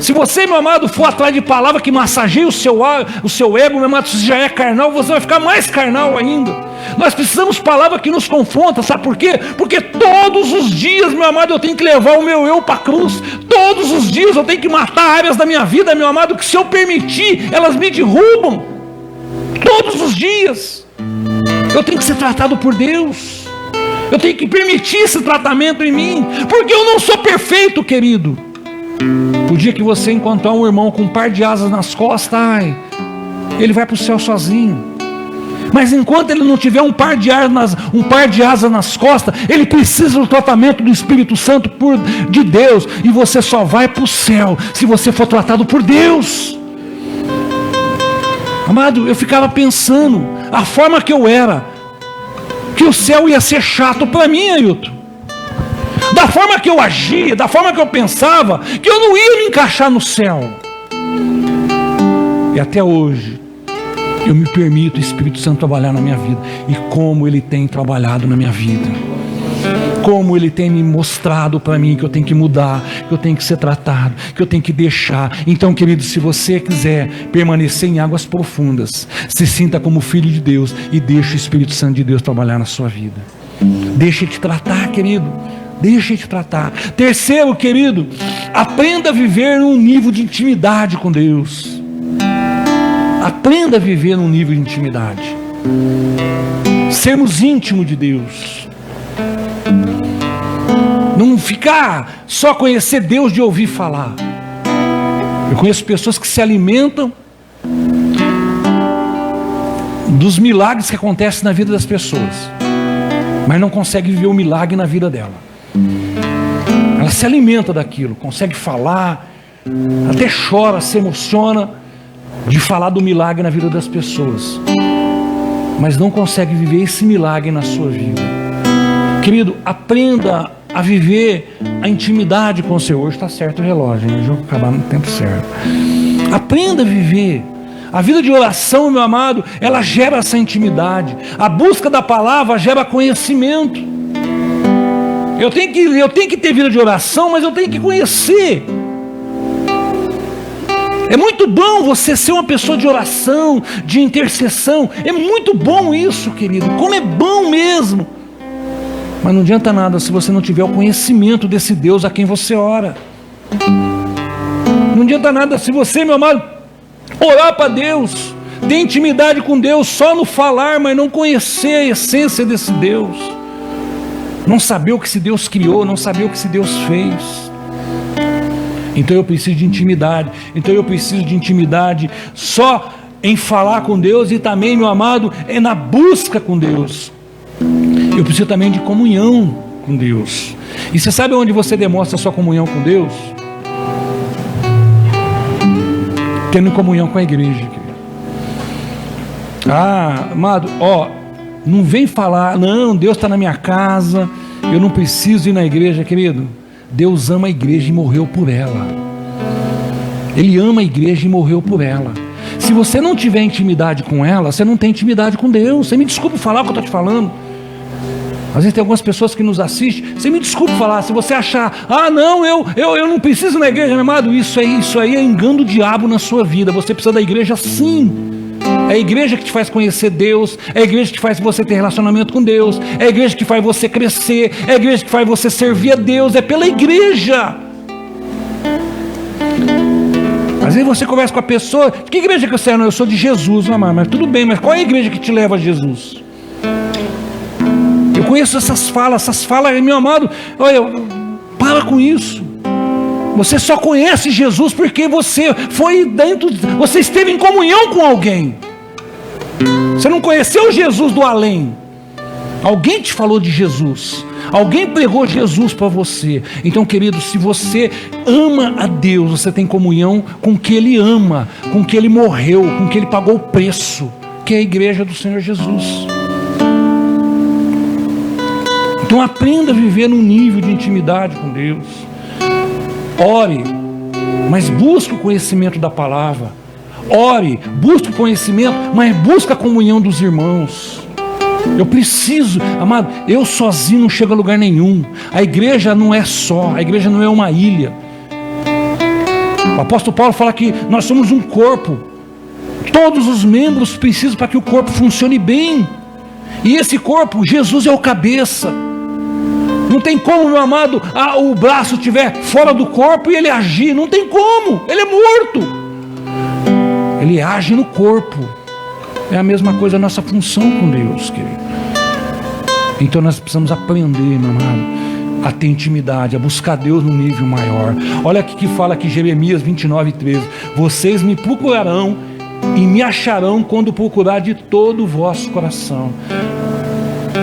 Se você, meu amado, for atrás de palavra que massageia o seu ego, meu amado, se já é carnal, você vai ficar mais carnal ainda. Nós precisamos de palavra que nos confronta, sabe por quê? Porque todos os dias, meu amado, eu tenho que levar o meu eu para a cruz. Todos os dias eu tenho que matar áreas da minha vida, meu amado, que se eu permitir, elas me derrubam. Todos os dias. Eu tenho que ser tratado por Deus. Eu tenho que permitir esse tratamento em mim, porque eu não sou perfeito, querido. O dia que você encontrar um irmão com um par de asas nas costas, ele vai para o céu sozinho. Mas enquanto ele não tiver um par de asas nas costas, ele precisa do tratamento do Espírito Santo de Deus. E você só vai para o céu se você for tratado por Deus. Amado, eu ficava pensando a forma que eu era, que o céu ia ser chato para mim, Ailton. Da forma que eu agia, da forma que eu pensava, que eu não ia me encaixar no céu. E até hoje eu me permito o Espírito Santo trabalhar na minha vida. E como Ele tem trabalhado na minha vida. como Ele tem me mostrado para mim que eu tenho que mudar, que eu tenho que ser tratado, que eu tenho que deixar. Então, querido, se você quiser permanecer em águas profundas, se sinta como filho de Deus e deixe o Espírito Santo de Deus trabalhar na sua vida. Deixa Ele te tratar, querido. Deixa Ele te tratar. Terceiro, querido, aprenda a viver num nível de intimidade com Deus. Aprenda a viver num nível de intimidade. Sermos íntimos de Deus. Não ficar só conhecer Deus de ouvir falar. Eu conheço pessoas que se alimentam dos milagres que acontecem na vida das pessoas, mas não consegue viver o milagre na vida dela. Ela se alimenta daquilo, consegue falar, até chora, se emociona de falar do milagre na vida das pessoas, mas não consegue viver esse milagre na sua vida. Querido, aprenda a viver a intimidade com o Senhor. Hoje está certo o relógio, hein? Eu vou acabar no tempo certo. Aprenda a viver. A vida de oração, meu amado, ela gera essa intimidade. A busca da palavra gera conhecimento. Eu tenho que ter vida de oração, mas eu tenho que conhecer. É muito bom você ser uma pessoa de oração, de intercessão. É muito bom isso, querido. Como é bom mesmo. Mas não adianta nada se você não tiver o conhecimento desse Deus a quem você ora. Não adianta nada se você, meu amado, orar para Deus, ter intimidade com Deus só no falar, mas não conhecer a essência desse Deus. Não saber o que esse Deus criou, não saber o que esse Deus fez. Então eu preciso de intimidade. Então eu preciso de intimidade só em falar com Deus e também, meu amado, é na busca com Deus. Eu preciso também de comunhão com Deus. E você sabe onde você demonstra a sua comunhão com Deus? Tendo comunhão com a igreja, querido. Ah, amado, não vem falar, não, Deus está na minha casa, eu não preciso ir na igreja, querido. Deus ama a igreja e morreu por ela. Ele ama a igreja e morreu por ela. Se você não tiver intimidade com ela, você não tem intimidade com Deus. Você me desculpe falar o que eu estou te falando. Às vezes tem algumas pessoas que nos assistem. Você me desculpe falar. Se você achar, não, eu não preciso ir na igreja, meu amado, isso aí é engano do diabo na sua vida. Você precisa da igreja sim. É a igreja que te faz conhecer Deus, é a igreja que faz você ter relacionamento com Deus, é a igreja que faz você crescer, é a igreja que faz você servir a Deus, é pela igreja. Às vezes você conversa com a pessoa, que igreja que você é? Não, eu sou de Jesus, mamãe, mas tudo bem, mas qual é a igreja que te leva a Jesus? Eu conheço essas falas, meu amado, olha, para com isso. Você só conhece Jesus porque você foi dentro, você esteve em comunhão com alguém. Você não conheceu Jesus do além. Alguém te falou de Jesus. Alguém pregou Jesus para você. Então, querido, se você ama a Deus, você tem comunhão com o que Ele ama, com o que Ele morreu, com o que Ele pagou o preço, que é a igreja do Senhor Jesus. Então aprenda a viver num nível de intimidade com Deus. Ore, mas busque o conhecimento da palavra. Ore, busque o conhecimento, mas busque a comunhão dos irmãos. Eu preciso, amado, eu sozinho não chego a lugar nenhum. A igreja não é só, a igreja não é uma ilha. O apóstolo Paulo fala que nós somos um corpo. Todos os membros precisam para que o corpo funcione bem. E esse corpo, Jesus é o cabeça. Não tem como, meu amado, o braço estiver fora do corpo e ele agir. Não tem como, ele é morto. Ele age no corpo. É a mesma coisa a nossa função com Deus, querido. Então nós precisamos aprender, meu amado, a ter intimidade, a buscar Deus num nível maior. Olha aqui que fala aqui Jeremias 29:13. Vocês me procurarão e me acharão quando procurar de todo o vosso coração.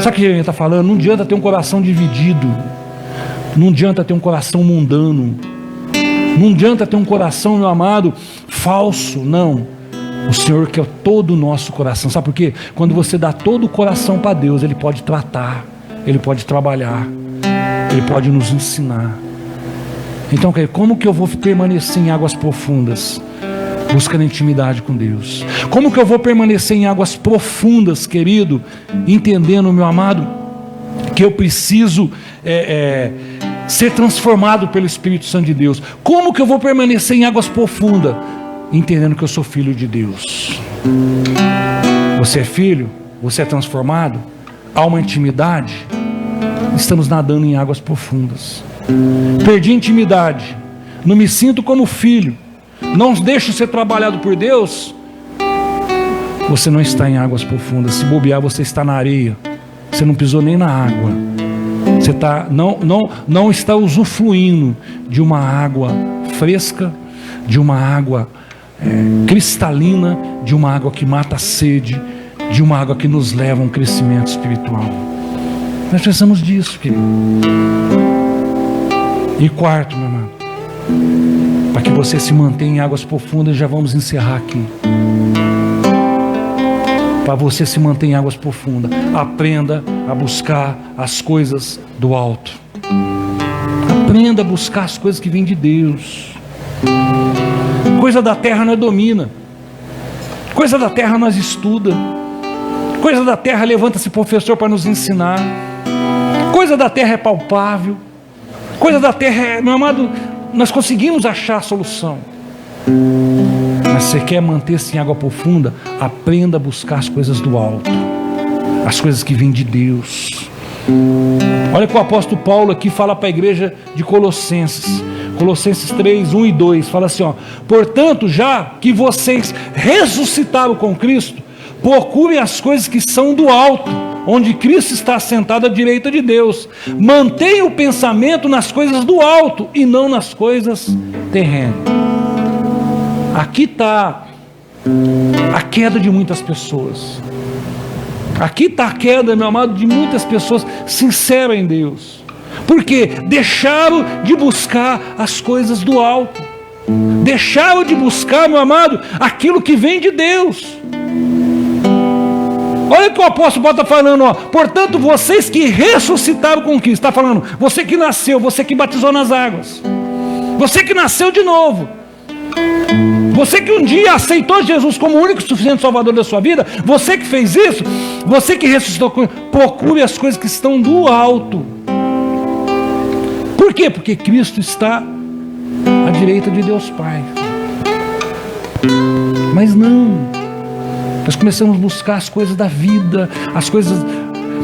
Sabe o que Jeremias está falando? Não adianta ter um coração dividido. Não adianta ter um coração mundano. Não adianta ter um coração, meu amado, falso. Não. O Senhor quer todo o nosso coração. Sabe por quê? Quando você dá todo o coração para Deus, Ele pode tratar, Ele pode trabalhar, Ele pode nos ensinar. Então, como que eu vou permanecer em águas profundas? Buscando intimidade com Deus. Como que eu vou permanecer em águas profundas, querido? Entendendo, meu amado, que eu preciso ser transformado pelo Espírito Santo de Deus. Como que eu vou permanecer em águas profundas? Entendendo que eu sou filho de Deus. Você é filho? Você é transformado? Há uma intimidade? Estamos nadando em águas profundas. Perdi a intimidade. Não me sinto como filho. Não deixo ser trabalhado por Deus. Você não está em águas profundas. Se bobear, você está na areia. Você não pisou nem na água. Você não está usufruindo de uma água fresca, de uma água cristalina, de uma água que mata a sede, de uma água que nos leva a um crescimento espiritual. Nós precisamos disso, querido. E quarto, meu irmão, para que você se mantenha em águas profundas, já vamos encerrar aqui. Para você se manter em águas profundas, aprenda a buscar as coisas do alto. Aprenda a buscar as coisas que vêm de Deus. Coisa da terra nós domina. Coisa da terra nós estuda. Coisa da terra levanta-se professor para nos ensinar. Coisa da terra é palpável. Coisa da terra meu amado, nós conseguimos achar a solução. Mas você quer manter-se em água profunda? Aprenda a buscar as coisas do alto, as coisas que vêm de Deus. Olha que o apóstolo Paulo aqui fala para a igreja de Colossenses 3, 1 e 2, fala assim, ó: portanto, já que vocês ressuscitaram com Cristo, procurem as coisas que são do alto, onde Cristo está assentado à direita de Deus. Mantenha o pensamento nas coisas do alto e não nas coisas terrenas. Aqui está a queda de muitas pessoas. Aqui está a queda, meu amado, de muitas pessoas sinceras em Deus. Porque deixaram de buscar as coisas do alto. Deixaram de buscar, meu amado, aquilo que vem de Deus. Olha o que o apóstolo Paulo está falando, ó. Portanto, vocês que ressuscitaram com Cristo, está falando, você que nasceu, você que batizou nas águas, você que nasceu de novo, você que um dia aceitou Jesus como o único e suficiente Salvador da sua vida, você que fez isso, você que ressuscitou com Cristo, procure as coisas que estão do alto. Por quê? Porque Cristo está à direita de Deus Pai. Mas não, nós começamos a buscar as coisas da vida, as coisas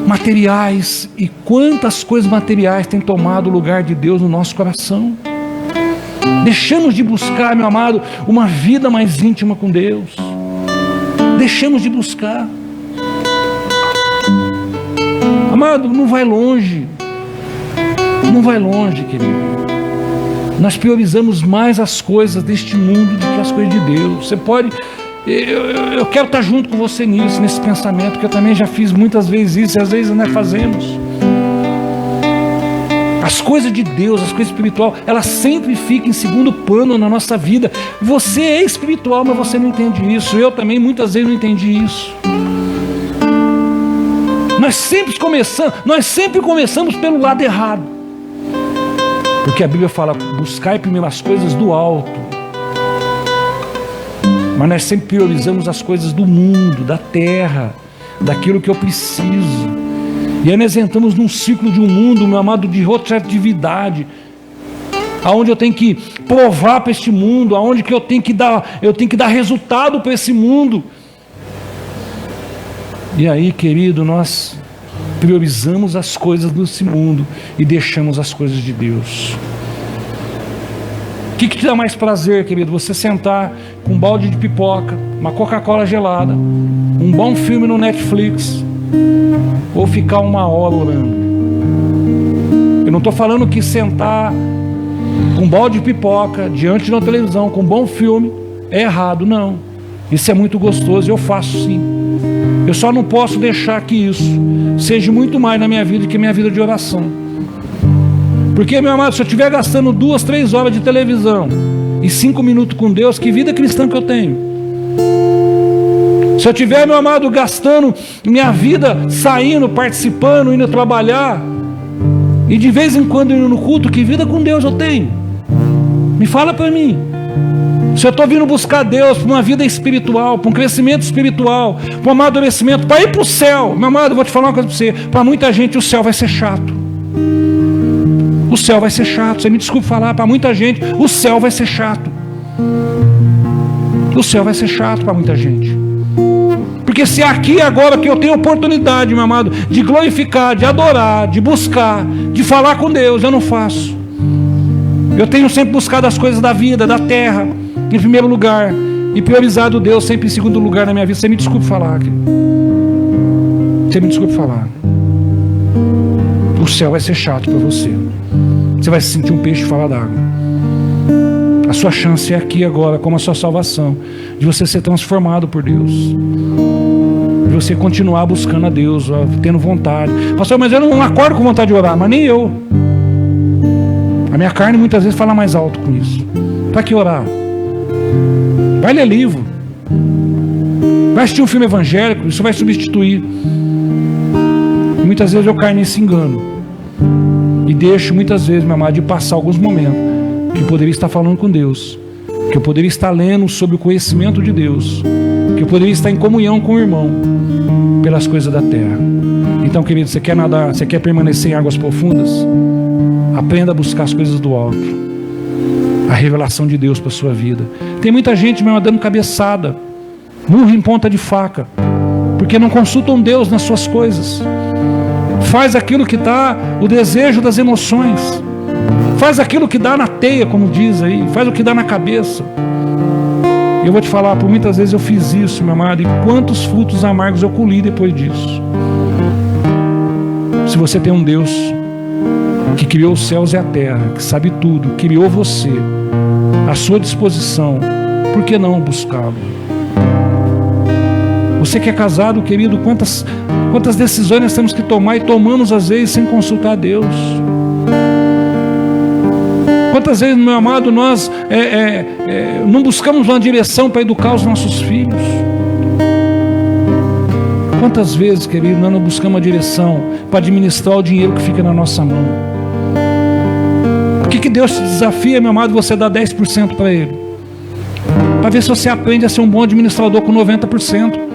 materiais. E quantas coisas materiais têm tomado o lugar de Deus no nosso coração? Deixamos de buscar, meu amado, uma vida mais íntima com Deus. Deixamos de buscar. Amado, não vai longe. Não vai longe, querido. Nós priorizamos mais as coisas deste mundo do que as coisas de Deus. Você pode... Eu quero estar junto com você nisso, nesse pensamento, que eu também já fiz muitas vezes isso, e às vezes nós fazemos. As coisas de Deus, as coisas espirituais, elas sempre ficam em segundo plano na nossa vida. Você é espiritual, mas você não entende isso. Eu também muitas vezes não entendi isso. Nós sempre começamos pelo lado errado. Porque a Bíblia fala, buscai primeiro as coisas do alto. Mas nós sempre priorizamos as coisas do mundo, da terra, daquilo que eu preciso. E aí nós entramos num ciclo de um mundo, meu amado, de rotatividade, aonde eu tenho que provar para este mundo, aonde que eu tenho que dar resultado para esse mundo. E aí, querido, nós priorizamos as coisas desse mundo e deixamos as coisas de Deus. O que te dá mais prazer, querido? Você sentar com um balde de pipoca, uma Coca-Cola gelada, um bom filme no Netflix, ou ficar uma hora orando? Eu não estou falando que sentar com um balde de pipoca diante de uma televisão, com um bom filme, é errado, não. Isso é muito gostoso e eu faço sim. Eu só não posso deixar que isso seja muito mais na minha vida do que minha vida de oração. Porque, meu amado, se eu estiver gastando 2, 3 horas de televisão e 5 minutos com Deus, que vida cristã que eu tenho? Se eu estiver, meu amado, gastando minha vida saindo, participando, indo trabalhar, e de vez em quando indo no culto, que vida com Deus eu tenho? Me fala para mim. Se eu estou vindo buscar Deus para uma vida espiritual, para um crescimento espiritual, para um amadurecimento, para ir para o céu, meu amado, eu vou te falar uma coisa para você. Para muita gente o céu vai ser chato. O céu vai ser chato. Você me desculpe falar, para muita gente o céu vai ser chato. O céu vai ser chato para muita gente. Porque se aqui agora que eu tenho oportunidade, meu amado, de glorificar, de adorar, de buscar, de falar com Deus, eu não faço. Eu tenho sempre buscado as coisas da vida, da terra, em primeiro lugar, e priorizado Deus sempre em segundo lugar na minha vida. Você me desculpe falar, querido. Você me desculpe falar. O céu vai ser chato para você. Você vai se sentir um peixe fora d'água. A sua chance é aqui agora, como a sua salvação, de você ser transformado por Deus, de você continuar buscando a Deus, tendo vontade. Pastor, mas eu não acordo com vontade de orar. Mas nem eu. A minha carne muitas vezes fala mais alto com isso. Para que orar? Vai ler livro, vai assistir um filme evangélico. Isso vai substituir. E muitas vezes eu caio nesse engano e deixo muitas vezes, meu amado, de passar alguns momentos que eu poderia estar falando com Deus, que eu poderia estar lendo sobre o conhecimento de Deus, que eu poderia estar em comunhão com o irmão pelas coisas da terra. Então, querido, você quer nadar, você quer permanecer em águas profundas? Aprenda a buscar as coisas do alto, a revelação de Deus para a sua vida. Tem muita gente mesmo dando cabeçada, murro em ponta de faca, porque não consultam Deus nas suas coisas. Faz aquilo que dá o desejo das emoções, faz aquilo que dá na teia, como diz aí, faz o que dá na cabeça. E eu vou te falar, por muitas vezes eu fiz isso, meu amado, e quantos frutos amargos eu colhi depois disso. Se você tem um Deus que criou os céus e a terra, que sabe tudo, criou você à sua disposição, por que não buscá-lo? Você que é casado, querido, quantas decisões nós temos que tomar e tomamos às vezes sem consultar Deus? Quantas vezes, meu amado, nós não buscamos uma direção para educar os nossos filhos? Quantas vezes, querido, nós não buscamos uma direção para administrar o dinheiro que fica na nossa mão? Por que Deus te desafia, meu amado, você dar 10% para Ele? Para ver se você aprende a ser um bom administrador com 90%.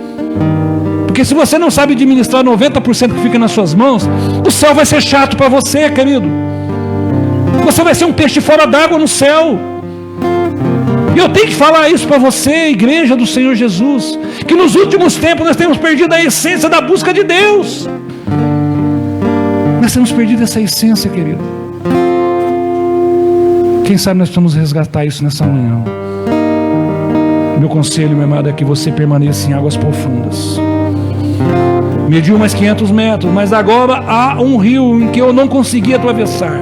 Porque se você não sabe administrar 90% que fica nas suas mãos, o céu vai ser chato para você, querido. Você vai ser um peixe fora d'água no céu. E eu tenho que falar isso para você, igreja do Senhor Jesus, que nos últimos tempos nós temos perdido a essência da busca de Deus. Nós temos perdido essa essência, querido. Quem sabe nós precisamos resgatar isso nessa manhã. Meu conselho, meu amado, é que você permaneça em águas profundas. Mediu mais 500 metros, mas agora há um rio em que eu não conseguia atravessar,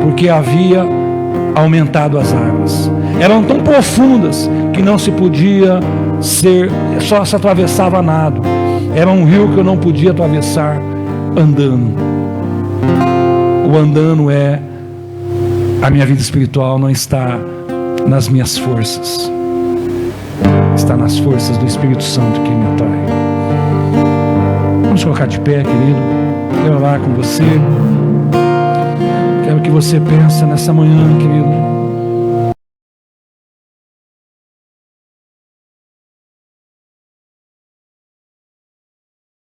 porque havia aumentado as águas. Eram tão profundas que não se podia só se atravessava nado. Era um rio que eu não podia atravessar andando. O andando a minha vida espiritual não está nas minhas forças, está nas forças do Espírito Santo que me atrai. Vamos colocar de pé, querido. Quero orar com você. Quero que você pense nessa manhã, querido.